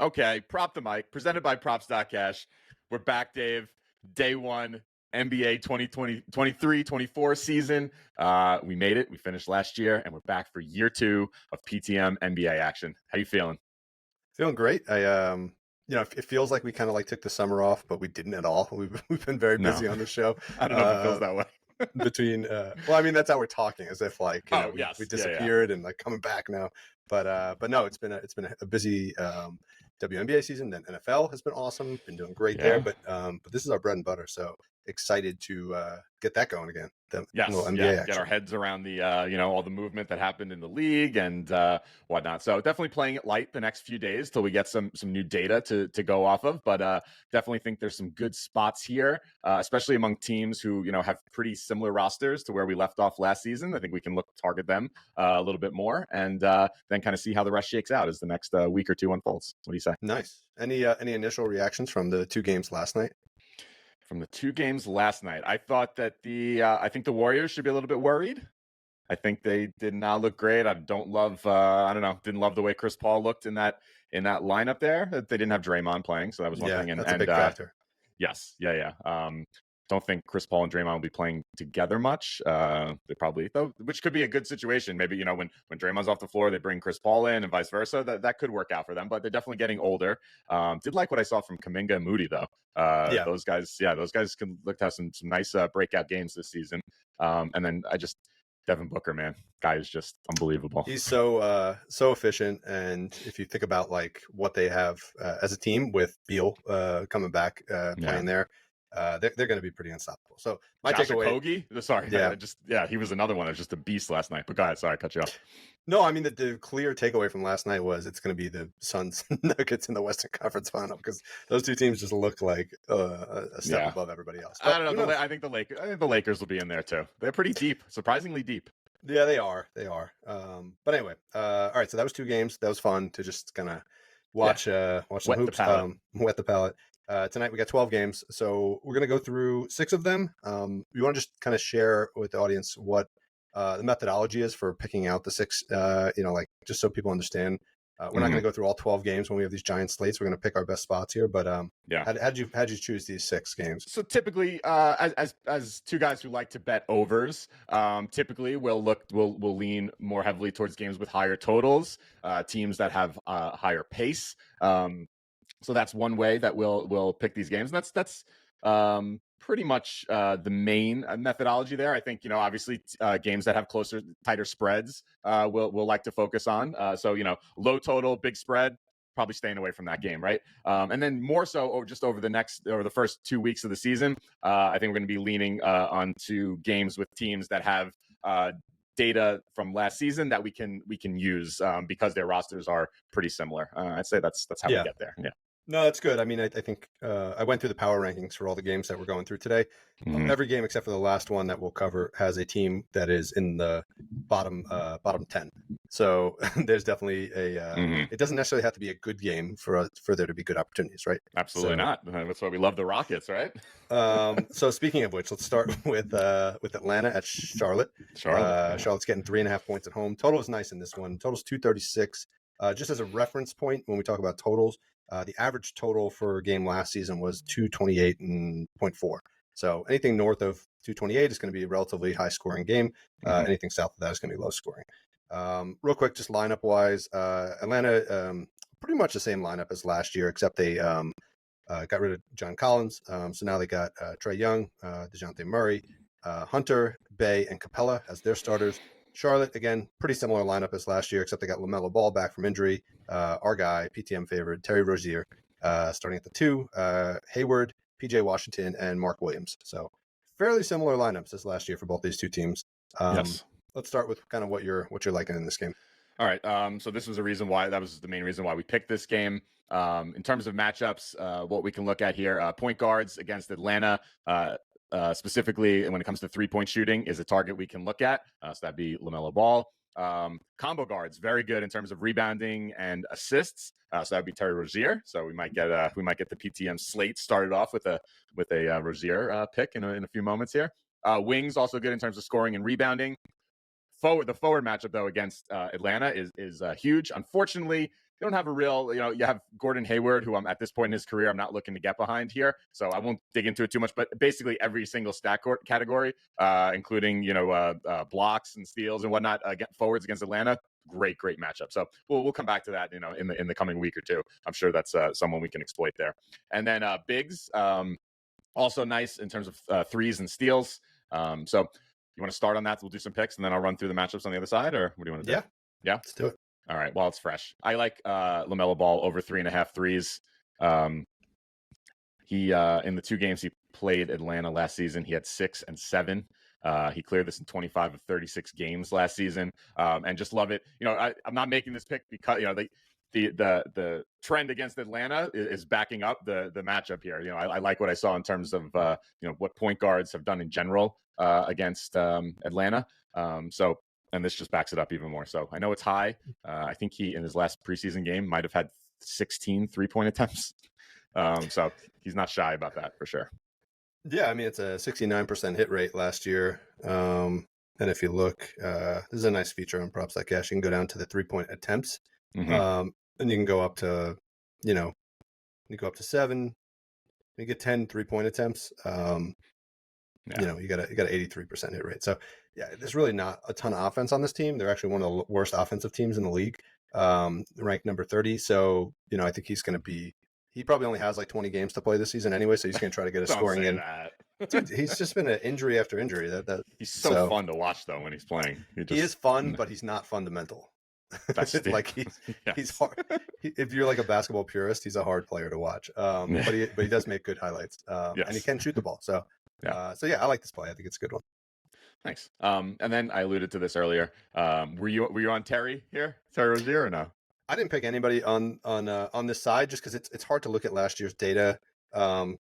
Okay, prop the mic. Presented by Props.cash. We're back, Dave. Day one, NBA 2023-24 season. We made it. We finished last year, and we're back for year two of PTM NBA action. How you feeling? Feeling great. It feels like we kind of like took the summer off, but we didn't at all. We've been very busy on the show. I don't know if it feels that way. That's how we're talking, as if like we disappeared and like coming back now. But no, it's been a busy WNBA season. Then NFL has been awesome, been doing great there. But this is our bread and butter, so excited to get that going again. Get our heads around the all the movement that happened in the league and whatnot. So definitely playing it light the next few days till we get some new data to go off of. But definitely think there's some good spots here, especially among teams who have pretty similar rosters to where we left off last season. I think we can target them a little bit more and then kind of see how the rest shakes out as the next week or two unfolds. What do you say? Nice. Any initial reactions from the two games last night? From the two games last night, I thought that I think the Warriors should be a little bit worried. I think they did not look great. I didn't love the way Chris Paul looked in that lineup there. They didn't have Draymond playing, so that was one thing. That's a big factor. Yes, don't think Chris Paul and Draymond will be playing together much. They probably, though, which could be a good situation. Maybe, when Draymond's off the floor, they bring Chris Paul in and vice versa. That could work out for them, but they're definitely getting older. Did like what I saw from Kuminga and Moody, though. Those guys can look to have some nice breakout games this season. And then Devin Booker, man, guy is just unbelievable. He's so efficient, and if you think about like what they have as a team with Beal coming back playing there. They're going to be pretty unstoppable. So my takeaway, he was another one that was just a beast last night. But go ahead, sorry, I cut you off. No, I mean the clear takeaway from last night was it's going to be the Suns Nuggets in the Western Conference Final because those two teams just look like a step above everybody else. But I don't know. I think the Lakers will be in there too. They're pretty deep, surprisingly deep. Yeah, they are. But anyway, all right. So that was two games. That was fun to just kind of watch some hoops, wet the palate. Tonight we got 12 games, so we're going to go through 6 of them. We want to just kind of share with the audience what the methodology is for picking out the 6, just so people understand. We're not going to go through all 12 games when we have these giant slates. We're going to pick our best spots here, but how'd you choose these 6 games? So typically, as two guys who like to bet overs, typically we'll lean more heavily towards games with higher totals, teams that have higher pace. So that's one way that we'll pick these games. And that's pretty much the main methodology there. I think, obviously games that have tighter spreads we'll like to focus on. So, low total, big spread, probably staying away from that game, right? And then more so over the first 2 weeks of the season, I think we're going to be leaning onto games with teams that have data from last season that we can use because their rosters are pretty similar. I'd say that's how we get there. Yeah. No, that's good. I mean, I think I went through the power rankings for all the games that we're going through today. Every game except for the last one that we'll cover has a team that is in the bottom 10. So there's definitely it doesn't necessarily have to be a good game for there to be good opportunities, right? Absolutely not. That's why we love the Rockets, right? So speaking of which, let's start with Atlanta at Charlotte. Charlotte's getting 3.5 points at home. Total is nice in this one. Total's 236. Just as a reference point, when we talk about totals, the average total for a game last season was 228.4. So anything north of 228 is going to be a relatively high scoring game. Anything south of that is going to be low scoring. Real quick, just lineup wise, Atlanta, pretty much the same lineup as last year, except they got rid of John Collins. So now they got Trae Young, DeJounte Murray, Hunter, Bey, and Capela as their starters. Charlotte, again, pretty similar lineup as last year, except they got LaMelo Ball back from injury. Our guy, PTM favorite, Terry Rozier, starting at the 2. Hayward, PJ Washington, and Mark Williams. So fairly similar lineups as last year for both these two teams. Yes. Let's start with kind of what you're liking in this game. All right. So this was that was the main reason why we picked this game. In terms of matchups, what we can look at here, point guards against Atlanta. Specifically, when it comes to 3-point shooting, is a target we can look at. So that'd be LaMelo Ball. Combo guards, very good in terms of rebounding and assists. So that'd be Terry Rozier. So we might get the PTM slate started off with a Rozier pick in a few moments here. Wings also good in terms of scoring and rebounding. The forward matchup though against Atlanta is huge. Unfortunately, don't have a real, you have Gordon Hayward, who I'm at this point in his career, I'm not looking to get behind here. So I won't dig into it too much, but basically every single stat category, including, blocks and steals and whatnot, forwards against Atlanta, great matchup. So we'll come back to that, in the coming week or two. I'm sure that's someone we can exploit there. And then bigs, also nice in terms of threes and steals. So you want to start on that? We'll do some picks, and then I'll run through the matchups on the other side, or what do you want to do? Yeah? Let's do it. All right, well, it's fresh. I like LaMelo Ball over 3.5 threes. He in the 2 games he played Atlanta last season, he had 6 and 7. He cleared this in 25 of 36 games last season, and just love it. I'm not making this pick because the trend against Atlanta is backing up the matchup here. I like what I saw in terms of what point guards have done in general against Atlanta. And this just backs it up even more. So I know it's high. I think he, in his last preseason game, might have had 16 3-point attempts. So he's not shy about that for sure. Yeah, I mean, it's a 69% hit rate last year. And if you look, this is a nice feature on Props Like Cash. You can go down to the 3-point attempts. Mm-hmm. And you can go up to, you go up to 7. You get 10 3-point attempts. You got an 83% hit rate. So yeah, there's really not a ton of offense on this team. They're actually one of the worst offensive teams in the league, ranked number 30. So, I think he probably only has like 20 games to play this season anyway. So he's going to try to get a scoring in. Dude, he's just been an injury after injury. He's so fun to watch though when he's playing. He is fun, but he's not fundamental. That's like he's hard. If you're like a basketball purist, he's a hard player to watch. But he does make good highlights. And he can shoot the ball. So I like this play. I think it's a good one. Thanks. And then I alluded to this earlier. Were you on Terry here, Terry Rozier, or no? I didn't pick anybody on this side just because it's hard to look at last year's data,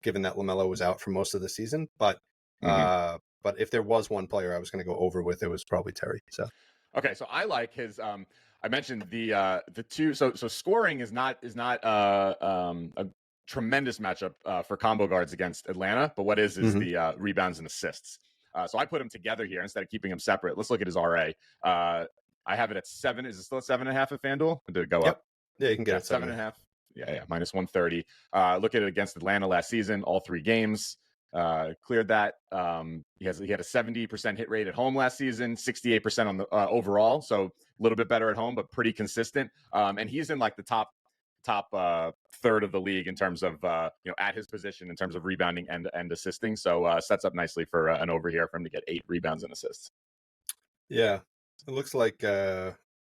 given that LaMelo was out for most of the season. But if there was one player I was going to go over with, it was probably Terry. So okay, so I like his. I mentioned the two. So scoring is not a tremendous matchup for combo guards against Atlanta, but what is the rebounds and assists. So I put them together here instead of keeping them separate. Let's look at his RA. I have it at 7. Is it still at 7.5 at FanDuel? Or did it go up? Yeah, you can get it 7.5. Yeah, minus 130. Look at it against Atlanta last season, all 3 games. Cleared that. He had a 70% hit rate at home last season, 68% on the overall. So a little bit better at home, but pretty consistent. And he's in like the top third of the league in terms of at his position in terms of rebounding and assisting. So sets up nicely for an over here for him to get 8 rebounds and assists. Yeah, it looks like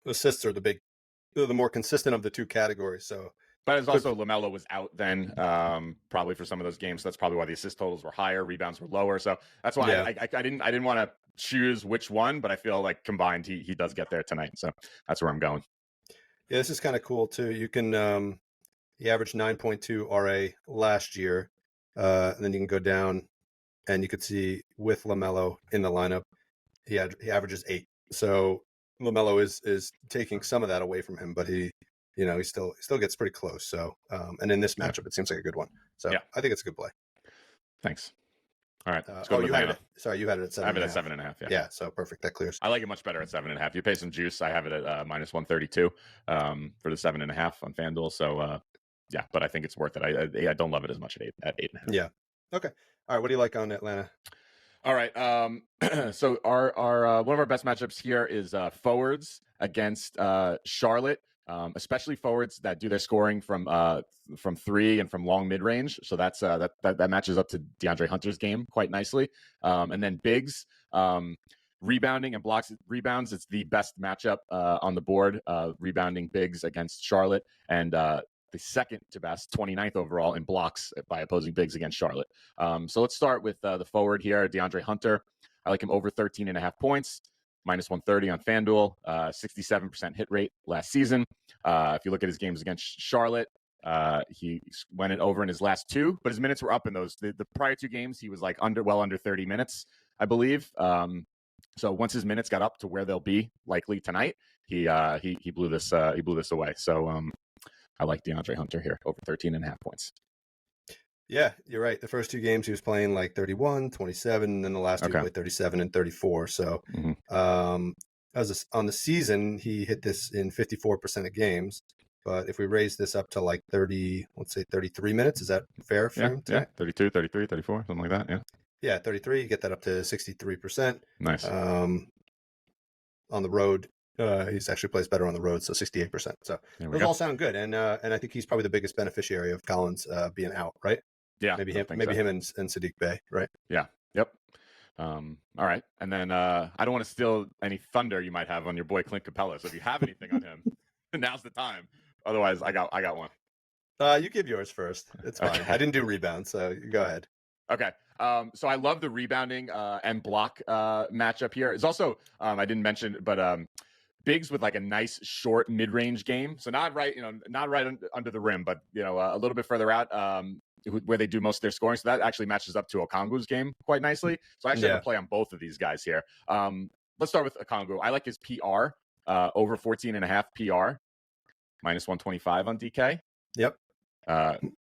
assists are the more consistent of the 2 categories. So. But it's also LaMelo was out then, probably for some of those games. So that's probably why the assist totals were higher, rebounds were lower. So that's why I didn't want to choose which one, but I feel like combined he does get there tonight. So that's where I'm going. Yeah, this is kind of cool too. You can he averaged 9.2 RA last year, and then you can go down, and you could see with LaMelo in the lineup, he averages 8. So LaMelo is taking some of that away from him, but he still gets pretty close. So, and in this matchup, it seems like a good one. So I think it's a good play. Thanks. All right. You had it at 7. I have it at 7.5. Yeah. So perfect. That clears. I like it much better at 7.5. You pay some juice. I have it at minus 132 for the 7.5 on FanDuel. So but I think it's worth it. I don't love it as much at 8.5. Yeah. Okay. All right. What do you like on Atlanta? All right. So our one of our best matchups here is forwards against Charlotte. Especially forwards that do their scoring from 3 and from long mid range. So that's that matches up to DeAndre Hunter's game quite nicely. And then bigs, rebounding and rebounds. It's the best matchup on the board. Rebounding bigs against Charlotte, and the second to best, 29th overall in blocks by opposing bigs against Charlotte. So let's start with the forward here, DeAndre Hunter. I like him over 13.5 points. Minus 130 on FanDuel, 67% hit rate last season. If you look at his games against Charlotte, he went it over in his last 2, but his minutes were up in those. The prior 2 games, he was like under 30 minutes, I believe. So once his minutes got up to where they'll be likely tonight, he blew this away. So I like DeAndre Hunter here over 13.5 points. Yeah, you're right. The first 2 games he was playing like 31, 27, and then the last 2 played 37 and 34. So on the season, he hit this in 54% of games. But if we raise this up to like 30, let's say 33 minutes, is that fair for him Yeah, tonight? 32, 33, 34, something like that. Yeah. Yeah, 33. You get that up to 63%. Nice. On the road, he actually plays better on the road, so 68%. So those all sound good, and I think he's probably the biggest beneficiary of Collins being out, right? Yeah, maybe him and Sadiq Bey, right? Yeah. Yep. All right, and then I don't want to steal any thunder you might have on your boy Clint Capela. So if you have anything on him, now's the time. Otherwise, I got one. You give yours first. It's fine. Okay. I didn't do rebounds, so you go ahead. Okay. So I love the rebounding and block matchup here. It's also I didn't mention, but bigs with like a nice short mid-range game. So not right under the rim, but a little bit further out where they do most of their scoring. So that actually matches up to Okongwu's game quite nicely. So I actually have a play on both of these guys here. Let's start with Okongwu. I like his PR over 14.5 PR, minus 125 on DK. Yep.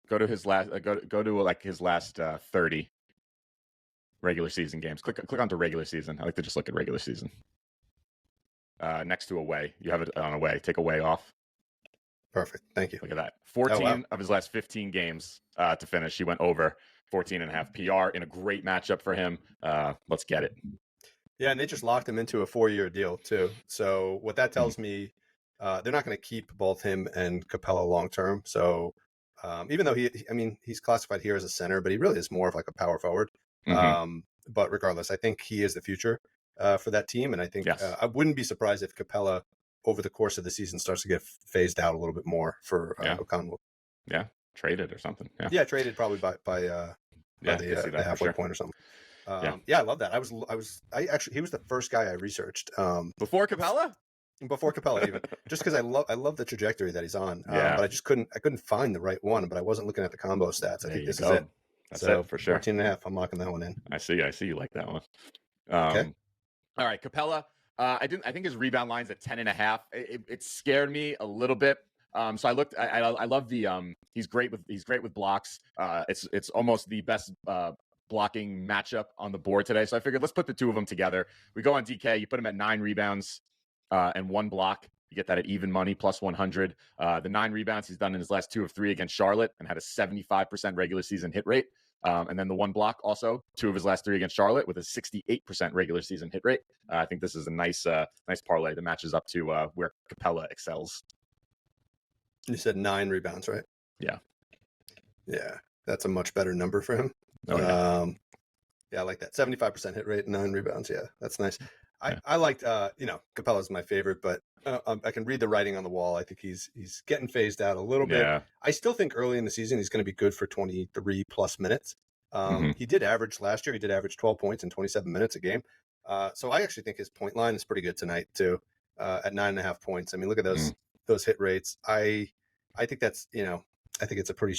Go to his last. Go to like his last 30 regular season games. Click onto regular season. I like to just look at regular season. Next to away, you have it on away. Take away off. Perfect. Thank you. Look at that. 14 of his last 15 games to finish. He went over 14.5 PR in a great matchup for him. Let's get it. Yeah, and they just locked him into a 4-year deal too. So what that tells me, they're not going to keep both him and Capela long term. So even though he's classified here as a center, but he really is more of like a power forward. But regardless, I think he is the future for that team, and I think I wouldn't be surprised if Capela over the course of the season starts to get phased out a little bit more for Okongwu. Yeah, traded or something. Yeah, traded probably by the halfway point or something. I love that. I actually he was the first guy I researched before Capela. Before Capela, even just because I love the trajectory that he's on. But I just couldn't find the right one. But I wasn't looking at the combo stats. I think this is it. That's it for sure. 14.5. I'm locking that one in. I see you like that one. Okay. All right, Capela. I think his rebound line's at 10.5. It scared me a little bit. So I looked. I love the. He's great with blocks. It's almost the best blocking matchup on the board today. So I figured let's put the two of them together. We go on DK. You put him at 9 rebounds and 1 block. You get that at even money plus 100. The 9 rebounds he's done in his last 2 of 3 against Charlotte and had a 75% regular season hit rate. And then the 1 block also 2 of his last 3 against Charlotte with a 68% regular season hit rate. I think this is a nice parlay that matches up to where Capela excels. You said 9 rebounds, right? Yeah. Yeah, that's a much better number for him. Oh, yeah. I like that 75% hit rate, 9 rebounds. Yeah, that's nice. I liked, Capela's my favorite, but I can read the writing on the wall. I think he's getting phased out a little bit. I still think early in the season he's going to be good for 23 plus minutes. He did average last year. He did average 12 points in 27 minutes a game. So I actually think his point line is pretty good tonight too, at 9.5 points. I mean, look at those hit rates. I think that's I think it's a pretty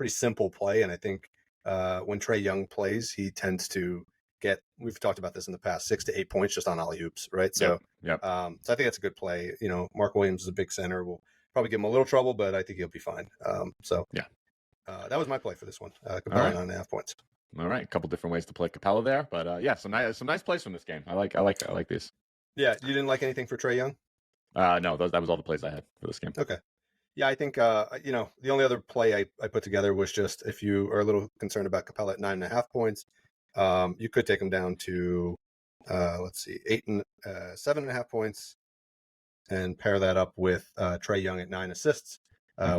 simple play, and I think when Trae Young plays, he tends to get, we've talked about this in the past, 6 to 8 points just on alley oops, right? So, so I think that's a good play. Mark Williams is a big center. We'll probably give him a little trouble, but I think he'll be fine. That was my play for this one. Capela 9.5 points. All right, a couple different ways to play Capela there, but some nice plays from this game. I like these. Yeah, you didn't like anything for Trae Young? No, that was all the plays I had for this game. Okay. Yeah, I think, the only other play I put together was just if you are a little concerned about Capela at 9.5 points, you could take him down to, 7.5 points and pair that up with Trae Young at 9 assists,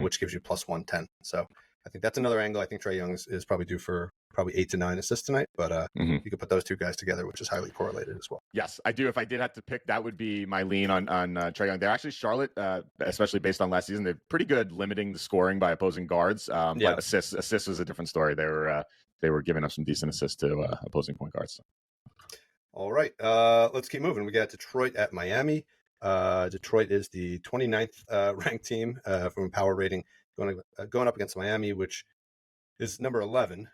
which gives you plus 110. So I think that's another angle. I think Trae Young is probably due for 8 to 9 assists tonight, but you could put those two guys together, which is highly correlated as well. Yes, I do. If I did have to pick, that would be my lean on Trae Young. They're actually Charlotte, especially based on last season. They're pretty good limiting the scoring by opposing guards. But assists was a different story. They were giving up some decent assists to opposing point guards. All right, let's keep moving. We got Detroit at Miami. Detroit is the 29th ranked team from a power rating, going up against Miami, which is number 11,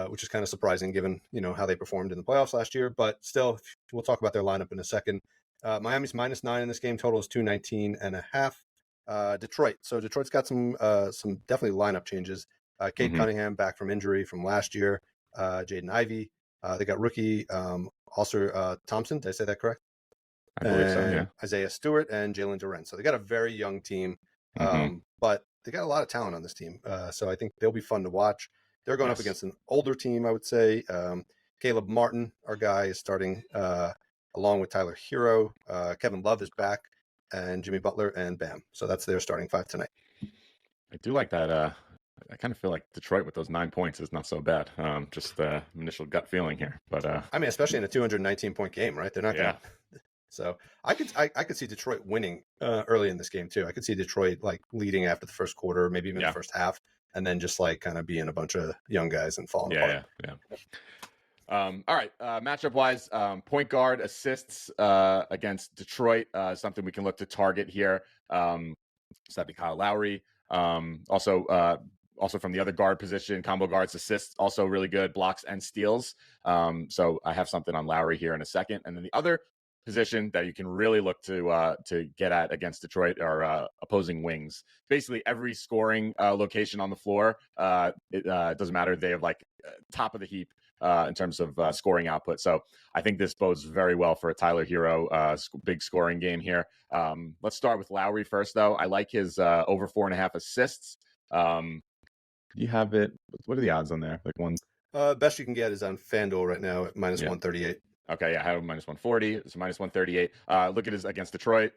which is kind of surprising given, how they performed in the playoffs last year. But still, we'll talk about their lineup in a second. Miami's minus 9 in this game. Total is 219.5. Detroit. So Detroit's got some definitely lineup changes. Cade Cunningham back from injury from last year. Jaden Ivey. They got rookie Ausar Thompson. Did I say that correct? I believe so, yeah. Isaiah Stewart and Jalen Duren. So they got a very young team. But they got a lot of talent on this team. So I think they'll be fun to watch. They're going up against an older team, I would say. Caleb Martin, our guy, is starting along with Tyler Herro. Kevin Love is back, and Jimmy Butler and Bam. So that's their starting 5 tonight. I do like that. I kind of feel like Detroit with those 9 points is not so bad. Just initial gut feeling here, but I mean, especially in a 219-point game, right? They're not going to. So I could see Detroit winning early in this game too. I could see Detroit like leading after the first quarter, maybe even the first half, and then just like kind of being a bunch of young guys and falling apart. All right, matchup wise, point guard assists against Detroit, something we can look to target here. So that'd be Kyle Lowry. Also from the other guard position, combo guards assists, also really good, blocks and steals. So I have something on Lowry here in a second. And then the other position that you can really look to get at against Detroit are opposing wings. Basically every scoring location on the floor, it doesn't matter. They have like top of the heap in terms of scoring output. So I think this bodes very well for a Tyler Herro big scoring game here. Let's start with Lowry first, though. I like his over 4.5 assists. You have it. What are the odds on there? Like one. Best you can get is on FanDuel right now at minus 138. Okay, yeah, I have minus 140. It's minus 138. Look at his against Detroit.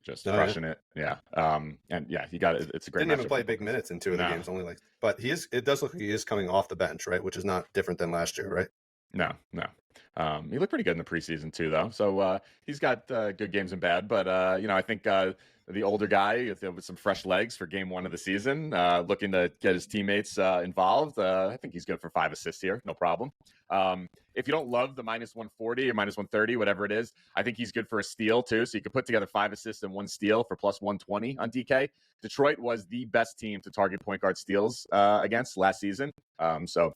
Just crushing it. Yeah. And yeah, he got it. It's a great. Didn't even play big minutes in 2 of the games. Only like, but it does look like he is coming off the bench, right? Which is not different than last year, right? No. He looked pretty good in the preseason too, though. So he's got good games and bad, but I think the older guy with some fresh legs for game 1 of the season, looking to get his teammates involved. I think he's good for 5 assists here, no problem. If you don't love the minus 140 or minus 130, whatever it is, I think he's good for a steal too. So you could put together 5 assists and 1 steal for plus 120 on DK. Detroit was the best team to target point guard steals against last season. So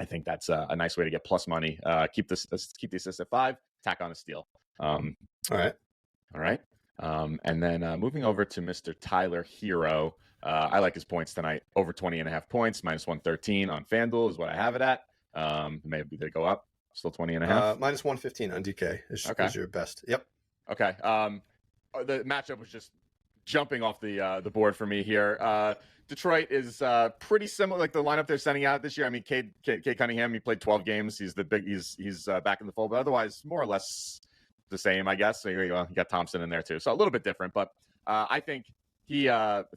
I think that's a nice way to get plus money. Keep the assist at 5, tack on a steal. All right. And then moving over to Mr. Tyler Herro. I like his points tonight. Over 20.5 points, minus 113 on FanDuel is what I have it at. Maybe they go up. Still 20.5. Minus 115 on DK is your best. Yep. Okay. The matchup was just jumping off the board for me here. Detroit is pretty similar, like the lineup they're sending out this year. I mean, Cade Cunningham, he played 12 games. He's back in the fold, but otherwise more or less the same, I guess. So you got Thompson in there too, so a little bit different. But I think he,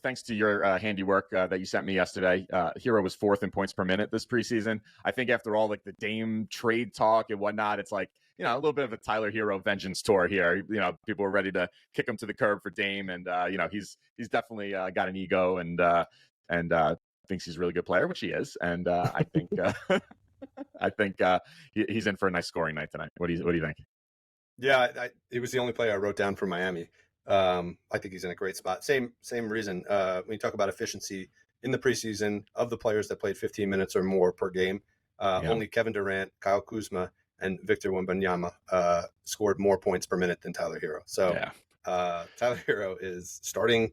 thanks to your handiwork that you sent me yesterday, Herro was 4th in points per minute this preseason. I think after all like the Dame trade talk and whatnot, it's like a little bit of a Tyler Herro vengeance tour here. People were ready to kick him to the curb for Dame, and he's definitely got an ego and thinks he's a really good player, which he is. And I think he's in for a nice scoring night tonight. What do you think? Yeah, it was the only player I wrote down for Miami. I think he's in a great spot. Same reason. When you talk about efficiency in the preseason of the players that played 15 minutes or more per game, only Kevin Durant, Kyle Kuzma, and Victor Wembanyama scored more points per minute than Tyler Herro. So Tyler Herro is starting.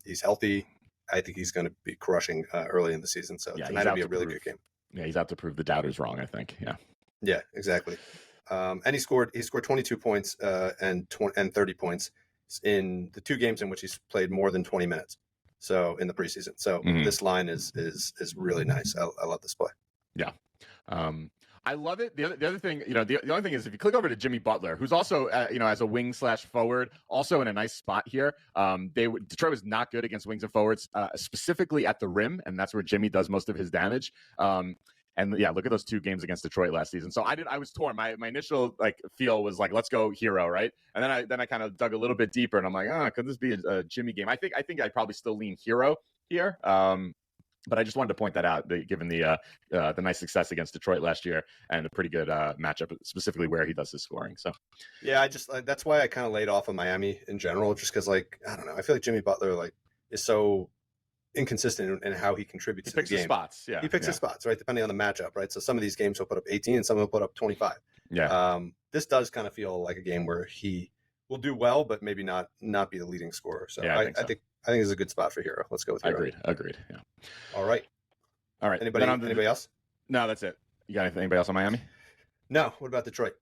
He's healthy. I think he's going to be crushing early in the season. So tonight will be a really good game. Yeah, he's out to prove the doubters wrong, I think. Yeah, exactly. And he scored 22 points and 30 points in the 2 games in which he's played more than 20 minutes. So in the preseason. So this line is really nice. I love this play. Yeah. I love it. The other thing, the only thing is if you click over to Jimmy Butler, who's also, as a wing / forward, also in a nice spot here. Detroit was not good against wings and forwards, specifically at the rim, and that's where Jimmy does most of his damage. And yeah, look at those 2 games against Detroit last season. So I was torn. My initial feel was like, let's go Herro, right? And then I kind of dug a little bit deeper, and I'm like, could this be a Jimmy game? I think I probably still lean Herro here. But I just wanted to point that out, given the nice success against Detroit last year and a pretty good matchup, specifically where he does his scoring. So, yeah, that's why I kind of laid off of Miami in general, just because I don't know, I feel like Jimmy Butler is so inconsistent in how he contributes to the game. He picks his spots, yeah. He picks his spots, right, depending on the matchup, right? So some of these games he'll put up 18 and some will put up 25. Yeah. This does kind of feel like a game where he will do well, but maybe not be the leading scorer. So yeah, I think this is a good spot for Herro. Let's go with Herro. Agreed. Yeah. All right. Anybody else? No, that's it. You got anybody else on Miami? No. What about Detroit?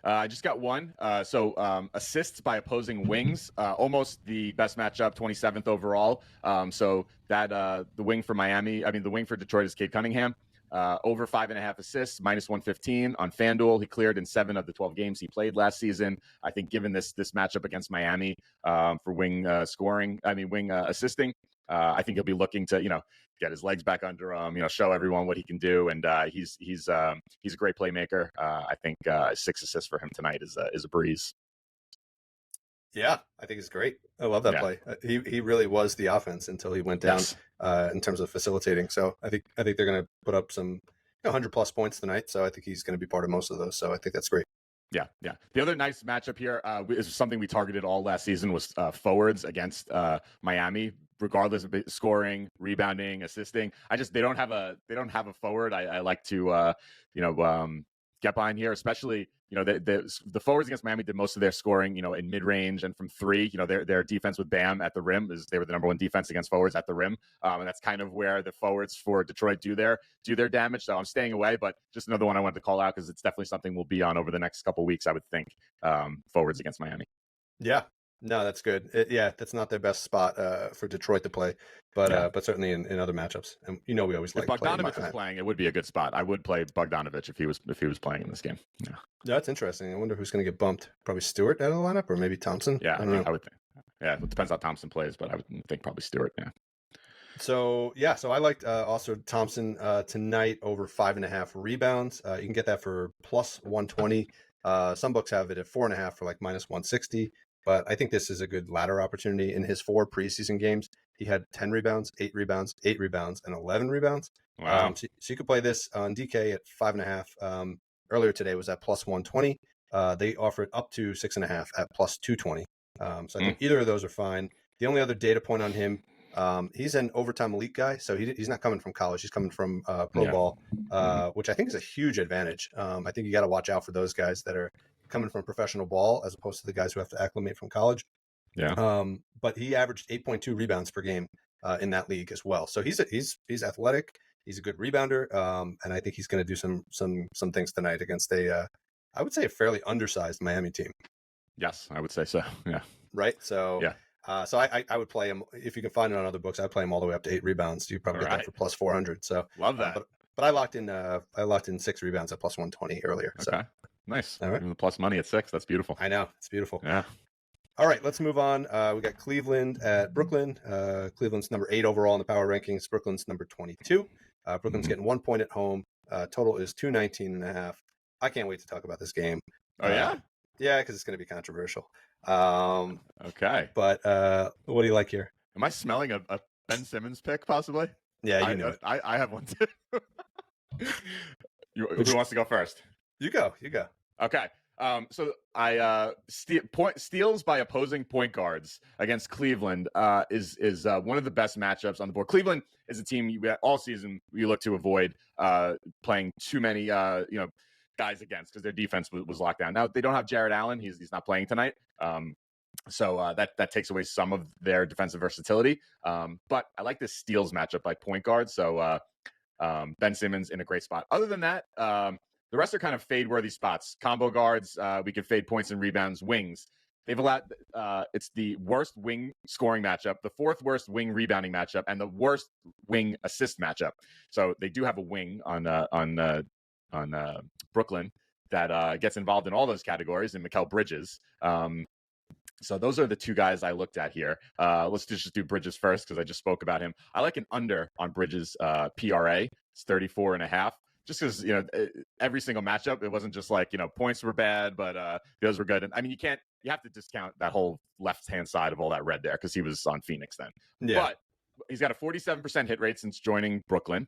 I just got one. Assists by opposing wings, almost the best matchup, 27th overall. So that the wing for Miami, the wing for Detroit is Cade Cunningham. Over 5.5 assists, minus 115 on FanDuel. He cleared in 7 of the 12 games he played last season. I think given this matchup against Miami for wing assisting, I think he'll be looking to get his legs back under him, show everyone what he can do, and he's a great playmaker. I think 6 assists for him tonight is a breeze. Yeah, I think it's great. I love that play. He really was the offense until he went down in terms of facilitating. So I think they're going to put up some 100+ points tonight. So I think he's going to be part of most of those. So I think that's great. Yeah. The other nice matchup here is something we targeted all last season was forwards against Miami, regardless of scoring, rebounding, assisting. They don't have a forward. I like to get behind here, especially the forwards against Miami did most of their scoring in mid range and from 3. Their defense with Bam at the rim they were the number 1 defense against forwards at the rim, and that's kind of where the forwards for Detroit do their damage. So I'm staying away, but just another one I wanted to call out because it's definitely something we'll be on over the next couple of weeks, I would think. Forwards against Miami. Yeah. No, that's good. That's not their best spot for Detroit to play, but certainly in other matchups. And we always like Bogdanovich was playing. It would be a good spot. I would play Bogdanovich if he was playing in this game. Yeah, that's interesting. I wonder who's going to get bumped. Probably Stewart out of the lineup, or maybe Thompson. Yeah, I would think. Yeah, it depends how Thompson plays, but I would think probably Stewart. Yeah. So I liked Ausar Thompson tonight over 5.5 rebounds. You can get that for plus 120. Some books have it at 4.5 for like minus 160. But I think this is a good ladder opportunity. In his 4 preseason games, he had 10 rebounds, 8 rebounds, 8 rebounds, and 11 rebounds. Wow. So you could play this on DK at 5.5. Earlier today was at plus 120. They offer it up to 6.5 at plus 220. So I think either of those are fine. The only other data point on him, he's an overtime elite guy. So he's not coming from college. He's coming from pro ball, which I think is a huge advantage. I think you got to watch out for those guys that are coming from professional ball as opposed to the guys who have to acclimate from college. Yeah. But he averaged 8.2 rebounds per game in that league as well. So he's athletic. He's a good rebounder. And I think he's going to do some things tonight against I would say a fairly undersized Miami team. Yes, I would say so. Yeah. Right. So yeah. So I would play him if you can find it on other books. I'd play him all the way up to 8 rebounds. You probably get that for plus 400. So love that. But I locked in 6 rebounds at plus 120 earlier. Okay. So. Nice. All right. Even the plus money at 6. That's beautiful. I know. It's beautiful. Yeah. All right. Let's move on. We got Cleveland at Brooklyn. Cleveland's number 8 overall in the power rankings. Brooklyn's number 22. Brooklyn's getting 1 point at home. Total is 219.5. I can't wait to talk about this game. Oh, yeah? Yeah, because it's going to be controversial. Okay. But what do you like here? Am I smelling a Ben Simmons pick, possibly? Yeah, you know it. I have one, too. Who wants to go first? You go. Okay. So I steals by opposing point guards against Cleveland is one of the best matchups on the board. Cleveland is a team all season we look to avoid playing too many guys against because their defense was locked down. Now they don't have Jared Allen; he's not playing tonight. So that takes away some of their defensive versatility. But I like this steals matchup by point guard. So Ben Simmons in a great spot. Other than that, the rest are kind of fade-worthy spots. Combo guards, we can fade points and rebounds. Wings, they've allowed. It's the worst wing scoring matchup, the 4th worst wing rebounding matchup, and the worst wing assist matchup. So they do have a wing on Brooklyn that gets involved in all those categories, and Mikal Bridges. So those are the 2 guys I looked at here. Let's just do Bridges first because I just spoke about him. I like an under on Bridges PRA. It's 34.5. Just because, every single matchup, it wasn't just like, points were bad, but those were good. And I mean, you have to discount that whole left-hand side of all that red there because he was on Phoenix then. Yeah. But he's got a 47% hit rate since joining Brooklyn.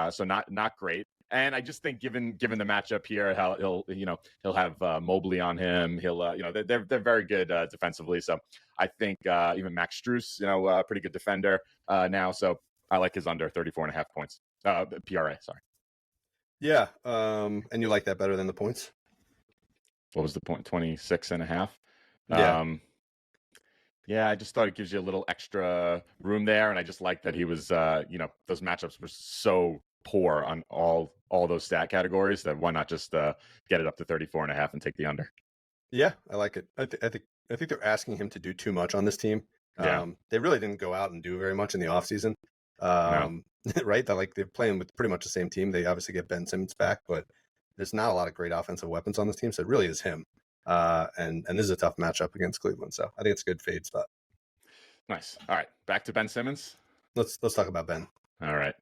So not great. And I just think given the matchup here, he'll have Mobley on him. He'll, they're very good defensively. So I think even Max Strus, a pretty good defender now. So I like his under 34.5 points. PRA, sorry. Yeah, and you like that better than the points? What was the point? 26.5. Yeah. Yeah, I just thought it gives you a little extra room there, and I just like that he was, those matchups were so poor on all those stat categories, that why not just get it up to 34.5 and take the under? Yeah, I like it. I think they're asking him to do too much on this team. Yeah. They really didn't go out and do very much in the offseason. No. Right? They're playing with pretty much the same team. They obviously get Ben Simmons back, but there's not a lot of great offensive weapons on this team. So it really is him. And this is a tough matchup against Cleveland. So I think it's a good fade spot. Nice. All right. Back to Ben Simmons. Let's talk about Ben. All right.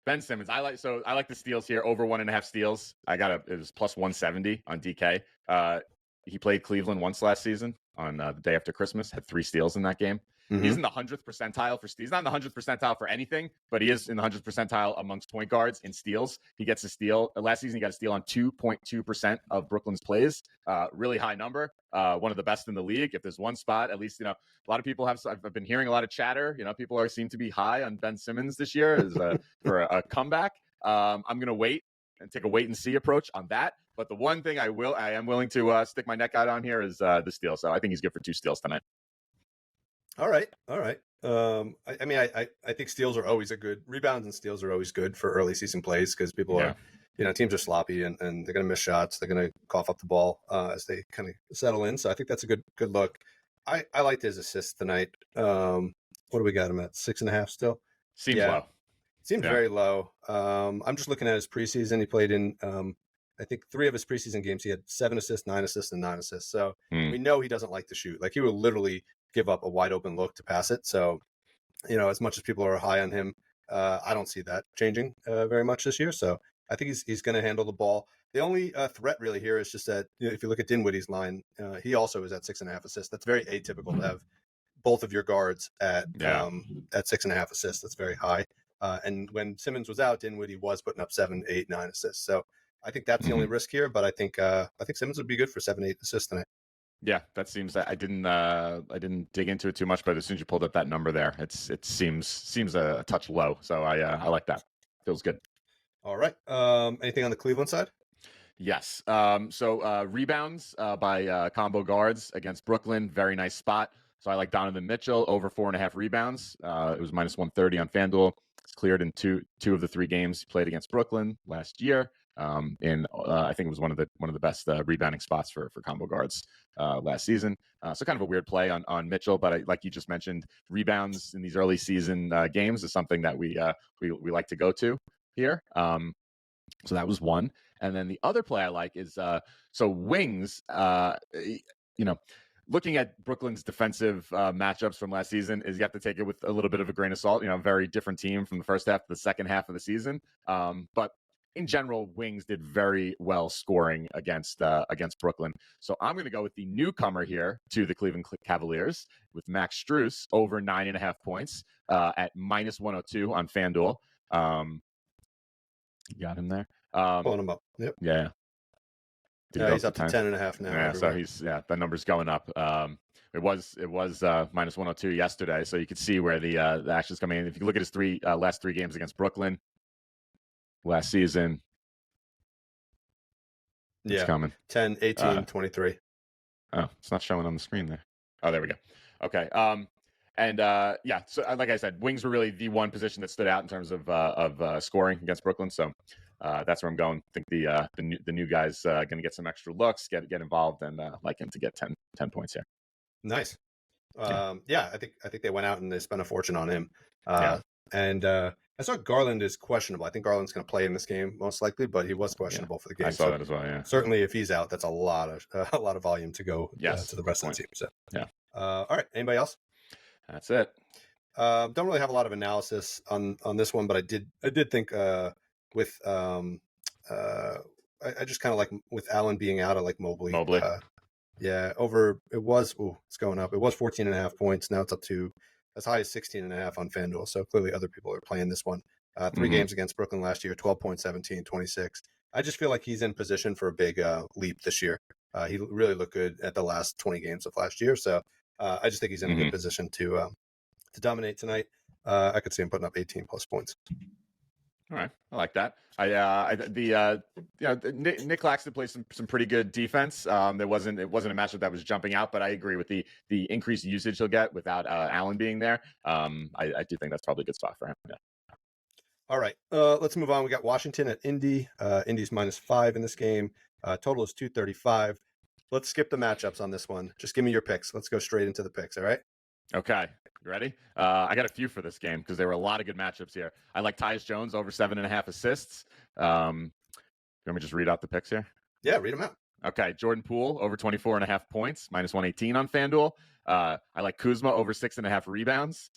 Ben Simmons. I like the steals here, over 1.5 steals. It was plus 170 on DK. He played Cleveland once last season on the day after Christmas, had 3 steals in that game. Mm-hmm. He's in the 100th percentile for steals. He's not in the 100th percentile for anything, but he is in the 100th percentile amongst point guards in steals. He gets a steal. Last season, he got a steal on 2.2% of Brooklyn's plays. Really high number. One of the best in the league. If there's one spot, at least, a lot of people I've been hearing a lot of chatter. People seem to be high on Ben Simmons this year for a comeback. I'm going to wait and take a wait and see approach on that. But the one thing I am willing to stick my neck out on here is the steal. So I think he's good for 2 steals tonight. All right. I think steals are always rebounds and steals are always good for early season plays because people are, teams are sloppy and they're going to miss shots. They're going to cough up the ball as they kind of settle in. So I think that's a good look. I liked his assists tonight. What do we got him at? 6.5 still? Seems low. Seems very low. I'm just looking at his preseason. He played in, I think 3 of his preseason games. He had 7 assists, 9 assists, and 9 assists. So we know he doesn't like to shoot. Like he will literally give up a wide open look to pass it. So, as much as people are high on him, I don't see that changing very much this year. So I think he's going to handle the ball. The only threat really here is just that if you look at Dinwiddie's line, he also is at 6.5 assists. That's very atypical to have both of your guards at 6.5 assists. That's very high. And when Simmons was out, Dinwiddie was putting up 7, 8, 9 assists. So I think that's the only risk here. But I think Simmons would be good for 7, 8 assists tonight. Yeah, that seems. I didn't dig into it too much, but as soon as you pulled up that number there, it seems a touch low. So I like that. Feels good. All right. Anything on the Cleveland side? Yes. So rebounds by combo guards against Brooklyn. Very nice spot. So I like Donovan Mitchell over 4.5 rebounds. It was minus 130 on FanDuel. It's cleared in two of the 3 games he played against Brooklyn last year. I think it was one of the best rebounding spots for combo guards last season. So kind of a weird play on Mitchell, but like you just mentioned, rebounds in these early season games is something that we like to go to here. So that was one. And then the other play I like is wings. Looking at Brooklyn's defensive matchups from last season, is you have to take it with a little bit of a grain of salt. Very different team from the first half to the second half of the season. But in general, wings did very well scoring against Brooklyn. So I'm going to go with the newcomer here to the Cleveland Cavaliers with Max Strus over 9.5 points at minus 102 on FanDuel. You got him there. Pulling him up. Yep. Yeah. He's up to 10.5 now. Yeah, so the number's going up. It was minus 102 yesterday, so you could see where the action's coming in. If you look at his last 3 games against Brooklyn last season, it's coming. 10, 18, 23. Oh, it's not showing on the screen there. Oh, there we go. Okay. So like I said, wings were really the one position that stood out in terms of scoring against Brooklyn. So that's where I'm going. I think the new guy's going to get some extra looks, get involved, and like him to get 10 points here. Nice. I think they went out and they spent a fortune on him. And I saw Garland is questionable. I think Garland's going to play in this game most likely, but he was questionable for the game. I saw that as well. Yeah. Certainly, if he's out, that's a lot of volume to go to the rest of the team. So all right. Anybody else? That's it. Don't really have a lot of analysis on this one, but I did think with I just kind of like with Allen being out, I like Mobley. It's going up. It was 14.5 points. Now it's up to as high as 16.5 on FanDuel. So clearly other people are playing this one. 3 games against Brooklyn last year, 12 points, 17, 26. I just feel like he's in position for a big leap this year. He really looked good at the last 20 games of last year. So I just think he's in a good position to dominate tonight. I could see him putting up 18 plus points. All right, I like that. Nick Claxton plays some pretty good defense. It wasn't a matchup that was jumping out, but I agree with the increased usage he'll get without Allen being there. I do think that's probably a good spot for him. Yeah. All right, let's move on. We got Washington at Indy. Indy's -5 in this game. Total is 235. Let's skip the matchups on this one. Just give me your picks. Let's go straight into the picks. All right. Okay. You ready? I got a few for this game because there were a lot of good matchups here. I like Tyus Jones over 7.5 assists. Let me just read out the picks here. Yeah, read them out. Okay. Jordan Poole over 24.5 points, -118 on FanDuel. I like Kuzma over 6.5 rebounds,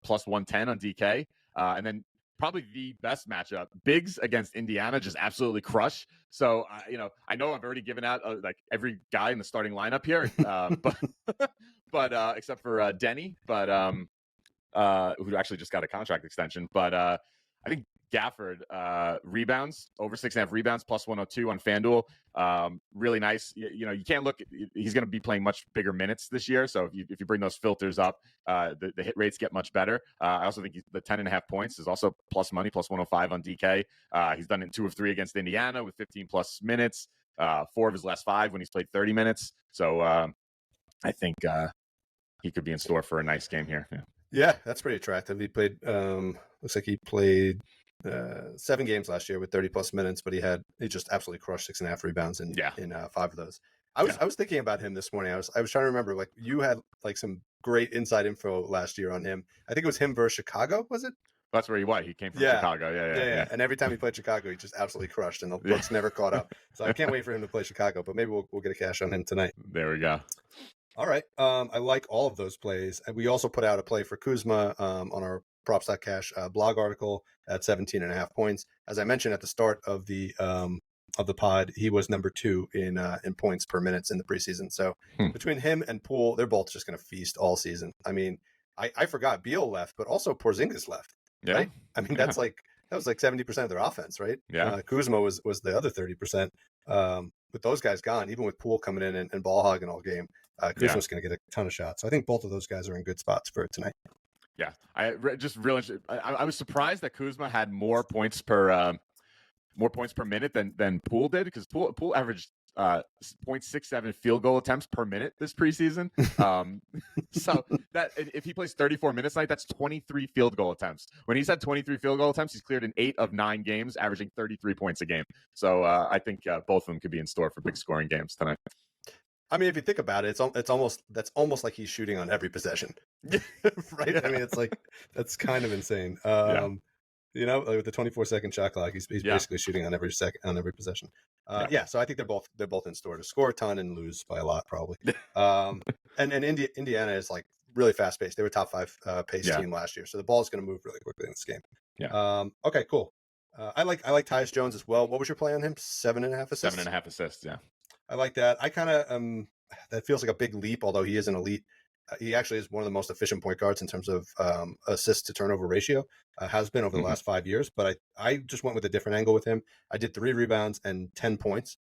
+110 on DK. And then probably the best matchup, Bigs against Indiana, just absolutely crush. So, I know I've already given out like every guy in the starting lineup here, but except for Denny, but who actually just got a contract extension. But I think Gafford rebounds over 6.5 rebounds, +102 on FanDuel. Really nice. You can't look. He's going to be playing much bigger minutes this year. So if you bring those filters up, the hit rates get much better. I also think the 10.5 points is also plus money, +105 on DK. He's done it in 2 of 3 against Indiana with 15 plus minutes. 4 of his last 5 when he's played 30 minutes. So I think he could be in store for a nice game here. Yeah, that's pretty attractive. He played. Looks like he played 7 games last year with 30 plus minutes, but he just absolutely crushed 6.5 rebounds in 5 of those. I was thinking about him this morning. I was trying to remember, like, you had like some great inside info last year on him. I think it was him versus Chicago, was it? That's where he came from. Chicago. Yeah. And every time he played Chicago, he just absolutely crushed, and the books never caught up. So I can't wait for him to play Chicago, but maybe we'll get a cash on him tonight. There we go. All right. I like all of those plays. And we also put out a play for Kuzma on our props.cash blog article at 17.5 points. As I mentioned at the start of the pod, he was number 2 in points per minutes in the preseason. So between him and Poole, they're both just going to feast all season. I mean, I forgot Beal left, but also Porzingis left. Yeah. Right? I mean, that was like 70% of their offense, right? Yeah. Kuzma was the other 30%. With those guys gone, even with Poole coming in and ball hogging all game, Kuzma's going to get a ton of shots. So I think both of those guys are in good spots for tonight. Yeah, I was surprised that Kuzma had more points per minute than Poole did, because Poole averaged 0.67 field goal attempts per minute this preseason. So that if he plays 34 minutes tonight, that's 23 field goal attempts. When he's had 23 field goal attempts, he's cleared in 8 of 9 games, averaging 33 points a game. So I think both of them could be in store for big scoring games tonight. I mean, if you think about it, that's almost like he's shooting on every possession, right? Yeah. I mean, it's like, that's kind of insane. Like with the 24-second shot clock, he's basically shooting on every possession. So I think they're both in store to score a ton and lose by a lot, probably. And Indiana is like really fast paced. They were top 5 pace team last year, so the ball is going to move really quickly in this game. Yeah. Okay, cool. I like Tyus Jones as well. What was your play on him? 7.5 assists. 7.5 assists. Yeah. I like that. I kind of that feels like a big leap, although he is an elite. He actually is one of the most efficient point guards in terms of assist to turnover ratio. Has been over the last 5 years, but I just went with a different angle with him. I did 3 rebounds and 10 points,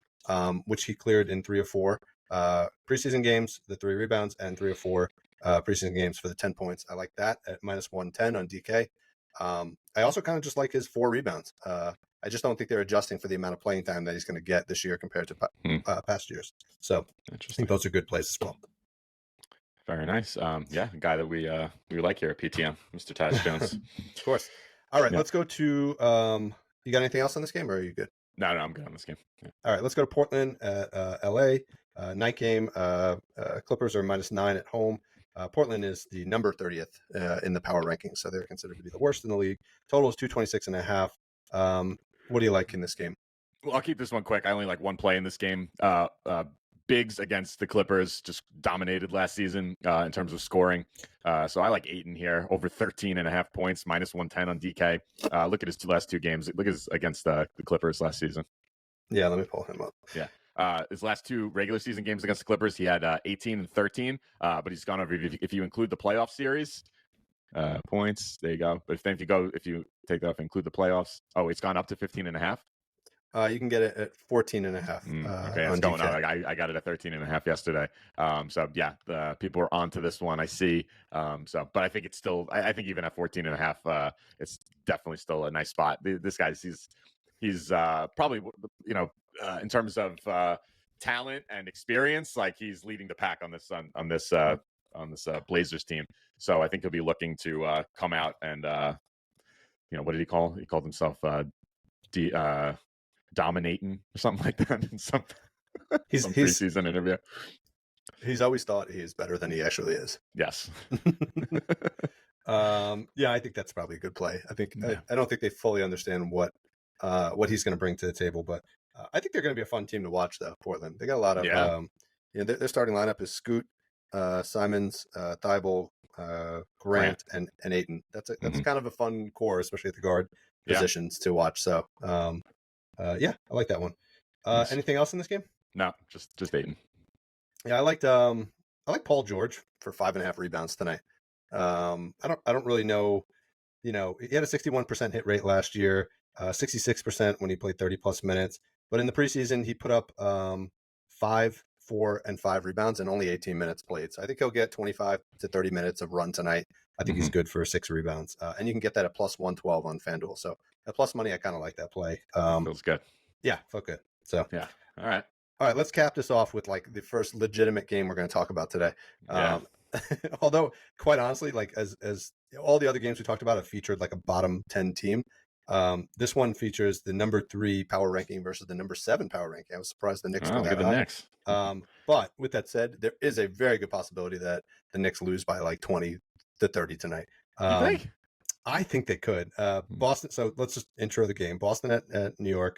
which he cleared in 3 or 4 preseason games. The 3 rebounds and 3 or 4 preseason games for the 10 points. I like that at -110 on DK. I also kind of just like his 4 rebounds. I just don't think they're adjusting for the amount of playing time that he's going to get this year compared to past years. So I think those are good plays as well. Very nice. A guy that we like here at PTM, Mr. Tyus Jones. Of course. All right, let's go to you got anything else on this game, or are you good? No, I'm good on this game. Yeah. All right, let's go to Portland at LA. Night game. Clippers are -9 at home. Portland is the number 30th in the power rankings, so they're considered to be the worst in the league. Total is 226.5. What do you like in this game? Well, I'll keep this one quick. I only like one play in this game. Bigs against the Clippers just dominated last season in terms of scoring. So I like Ayton here over 13.5 points, -110 on DK. Look at his last 2 games. Look at his against the Clippers last season. Yeah, let me pull him up. Yeah. His last 2 regular season games against the Clippers, he had 18 and 13, but he's gone over, if you include the playoff series, points, there you go. But if you take that off and include the playoffs, it's gone up to 15.5. You can get it at 14.5. Okay, it's going up. I got it at 13.5 yesterday. So yeah, the people are onto this one. I see. But I think it's still. I think even at 14.5, it's definitely still a nice spot. This guy's he's probably in terms of talent and experience, like he's leading the pack on this Blazers team. So I think he'll be looking to come out and what did he call? He called himself dominating or something like that in some preseason interview. He's always thought he is better than he actually is. Yes. Yeah, I think that's probably a good play. I think I don't think they fully understand what he's going to bring to the table, but I think they're going to be a fun team to watch. Though Portland, they got a lot of their starting lineup is Scoot, Simons, Thibault, Grant, and Ayton. That's kind of a fun core, especially at the guard positions to watch. So I like that one. Nice. Anything else in this game? No, just Ayton. Yeah, I like Paul George for 5.5 rebounds tonight. I don't really know. He had a 61% hit rate last year, 66% when he played 30 plus minutes. But in the preseason, he put up 5, 4, and 5 rebounds and only 18 minutes played. So I think he'll get 25 to 30 minutes of run tonight. I think he's good for 6 rebounds, and you can get that at plus 112 on FanDuel. So at plus money, I kind of like that play. Feels good. Yeah, felt good. So yeah, all right. Let's cap this off with like the first legitimate game we're going to talk about today. Yeah. Although, quite honestly, like as all the other games we talked about have featured like a bottom 10 team. This one features the number 3 power ranking versus the number 7 power ranking. I was surprised the Knicks were that high. Knicks. But with that said, there is a very good possibility that the Knicks lose by like 20 to 30 tonight. You think? I think they could. Boston. So let's just intro the game. Boston at New York.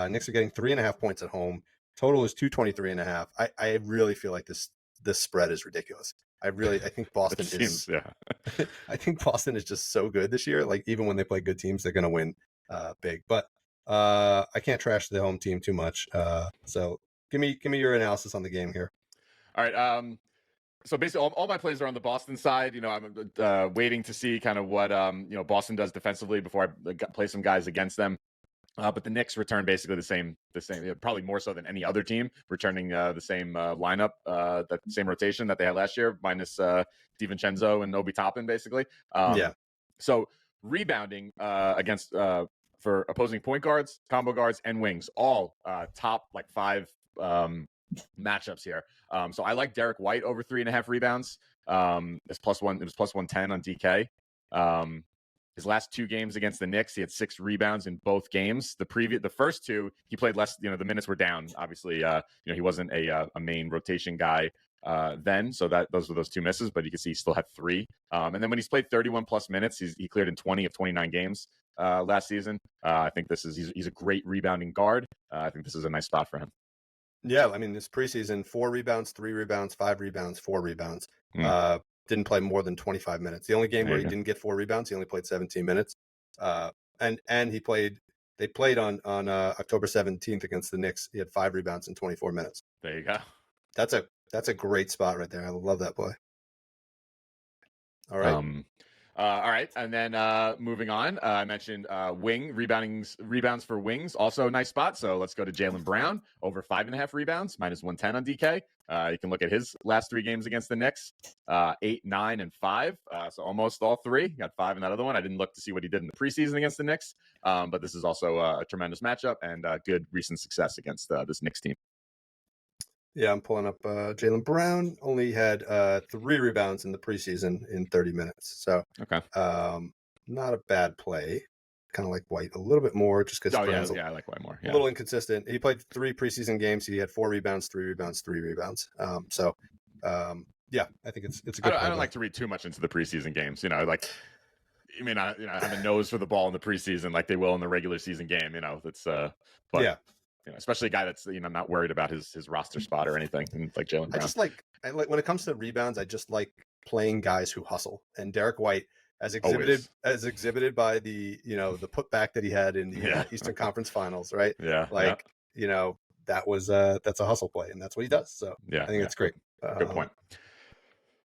Knicks are getting 3.5 points at home. Total is 223.5. I really feel like this spread is ridiculous. I think Boston is. Yeah. I think Boston is just so good this year. Like even when they play good teams, they're going to win big. But I can't trash the home team too much. So give me your analysis on the game here. All right. So basically, all my plays are on the Boston side. I'm waiting to see kind of what Boston does defensively before I play some guys against them. But the Knicks return basically the same, probably more so than any other team, returning the same lineup, that same rotation that they had last year, minus DiVincenzo and Obi Toppin, basically. So rebounding against for opposing point guards, combo guards, and wings, all top like 5 matchups here. So I like Derrick White over 3.5 rebounds. It's +1. It was +110 on DK. His last 2 games against the Knicks, he had 6 rebounds in both games. The first 2, he played less. The minutes were down. Obviously, he wasn't a main rotation guy then. So those were those 2 misses. But you can see he still had 3. And then when he's played 31 plus minutes, he cleared in 20 of 29 games last season. I think he's a great rebounding guard. I think this is a nice spot for him. Yeah, I mean, this preseason, 4 rebounds, 3 rebounds, 5 rebounds, 4 rebounds. Didn't play more than 25 minutes. The only game where he didn't get 4 rebounds, he only played 17 minutes. And they played on October 17th against the Knicks. He had 5 rebounds in 24 minutes. There you go. That's a great spot right there. I love that play. All right. All right, and then moving on, I mentioned rebounds for wings, also a nice spot. So let's go to Jaylen Brown, over 5.5 rebounds, -110 on DK. You can look at his last 3 games against the Knicks, 8, 9, and 5. So almost all 3. Got 5 in that other one. I didn't look to see what he did in the preseason against the Knicks, but this is also a tremendous matchup and good recent success against this Knicks team. Yeah, I'm pulling up Jaylen Brown. Only had 3 rebounds in the preseason in 30 minutes. So, okay, not a bad play. Kind of like White a little bit more, just because. I like White more. Yeah. A little inconsistent. He played 3 preseason games. He had 4 rebounds, 3 rebounds, 3 rebounds. I think it's a good. I don't like to read too much into the preseason games. You may not have a nose for the ball in the preseason like they will in the regular season game. That's but yeah. Especially a guy that's not worried about his roster spot or anything, like Jaylen Brown. I like when it comes to rebounds, I just like playing guys who hustle. And Derrick White, as exhibited by the the putback that he had in the Eastern Conference Finals, right? Yeah, that was that's a hustle play, and that's what he does. So I think it's great. Good point.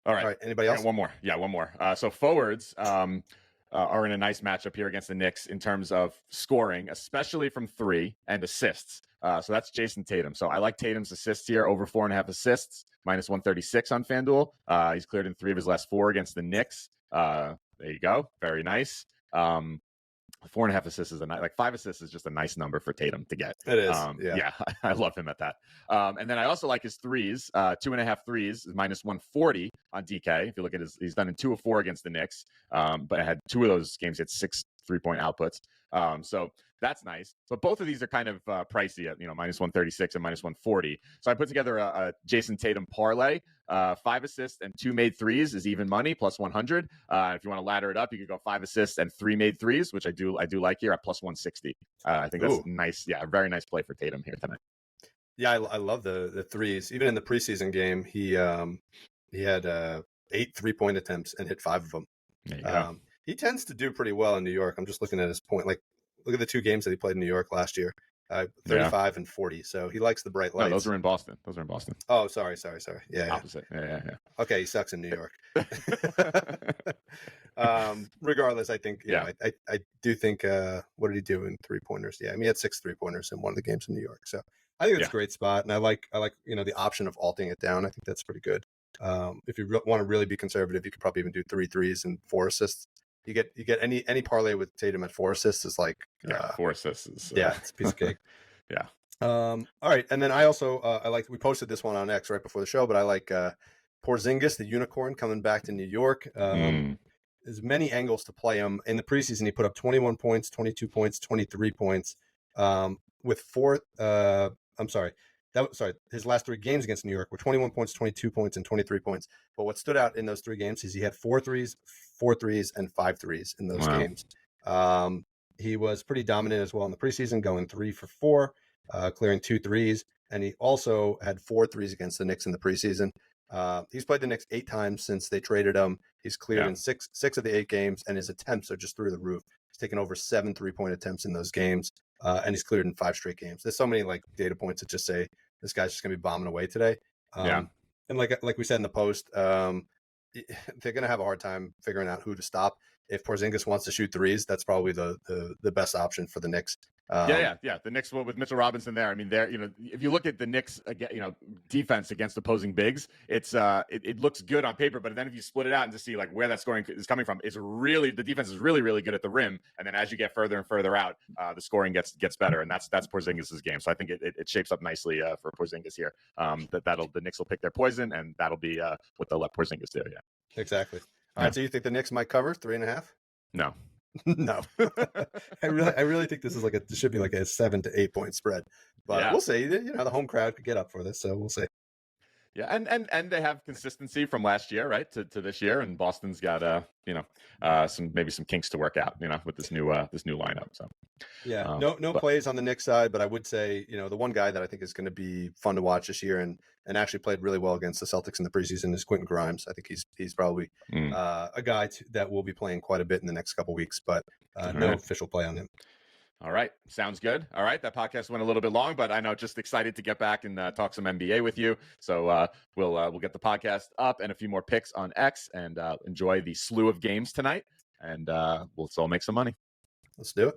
All right. Anybody else? One more. Yeah, one more. So forwards are in a nice matchup here against the Knicks in terms of scoring, especially from 3 and assists. So that's Jayson Tatum. So I like Tatum's assists here, over 4.5 assists, -136 on FanDuel. He's cleared in 3 of his last 4 against the Knicks. There you go. Very nice. 4.5 assists is 5 assists is just a nice number for Tatum to get. It is. Yeah, I love him at that. And then I also like his threes. 2.5 threes is -140 on DK. If you look at he's done in 2 of 4 against the Knicks. But I had 2 of those games. He had 6 3-point outputs. So that's nice. But both of these are kind of pricey at, minus 136 and minus 140. So I put together a Jayson Tatum parlay. 5 assists and 2 made threes is even money, plus 100. If you want to ladder it up, you could go 5 assists and 3 made threes, which I do like here at plus 160. I think that's nice. Yeah, a very nice play for Tatum here tonight. Yeah, I love the threes. Even in the preseason game, he had 8 3-point attempts and hit 5 of them. There you go. He tends to do pretty well in New York. I'm just looking at his point. Like, look at the 2 games that he played in New York last year. 35 and 40. So he likes the bright lights. No, those are in Boston. Oh, sorry. Yeah. Opposite. Yeah. Okay, he sucks in New York. Regardless, I think, I do think, what did he do in 3-pointers? Yeah, I mean, he had 6 3-pointers in one of the games in New York. So I think it's a great spot. And I like, the option of alting it down. I think that's pretty good. If you want to really be conservative, you could probably even do 3 threes and 4 assists. You get any parlay with Tatum at 4 assists is like 4 assists is, it's a piece of cake. Yeah. All right, and then I also we posted this one on X right before the show, but I like Porzingis, the unicorn, coming back to New York. There's many angles to play him. In the preseason, he put up 21 points, 22 points, 23 points. With 4, his last 3 games against New York were 21 points, 22 points, and 23 points. But what stood out in those 3 games is he had 4 threes, 4 threes, and 5 threes in those games. He was pretty dominant as well in the preseason, going 3 for 4, clearing 2 threes. And he also had 4 threes against the Knicks in the preseason. He's played the Knicks 8 times since they traded him. He's cleared in 6 of the 8 games, and his attempts are just through the roof. He's taken over 7 3-point attempts in those games, and he's cleared in 5 straight games. There's so many data points that just say this guy's just going to be bombing away today. And like we said in the post, they're going to have a hard time figuring out who to stop. If Porzingis wants to shoot threes, that's probably the best option for the Knicks. The Knicks with Mitchell Robinson there. I mean, if you look at the Knicks, defense against opposing bigs, it looks good on paper, but then if you split it out and to see where that scoring is coming from, the defense is really, really good at the rim, and then as you get further and further out, the scoring gets better, and that's Porzingis' game. So I think it shapes up nicely for Porzingis here. The Knicks will pick their poison, and that'll be what they'll let Porzingis do. Yeah, exactly. All right, so you think the Knicks might cover 3.5? No. No, I really think this is this should be a 7 to 8 point spread, but we'll see. The home crowd could get up for this, so we'll see. Yeah, and they have consistency from last year, right, to this year, and Boston's got some kinks to work out, with this new lineup. So no plays on the Knicks side, but I would say the one guy that I think is going to be fun to watch this year and actually played really well against the Celtics in the preseason is Quentin Grimes. I think he's probably a guy that will be playing quite a bit in the next couple weeks, but no official play on him. All right. Sounds good. All right. That podcast went a little bit long, but I know just excited to get back and talk some NBA with you. So we'll get the podcast up and a few more picks on X and enjoy the slew of games tonight. And let's all make some money. Let's do it.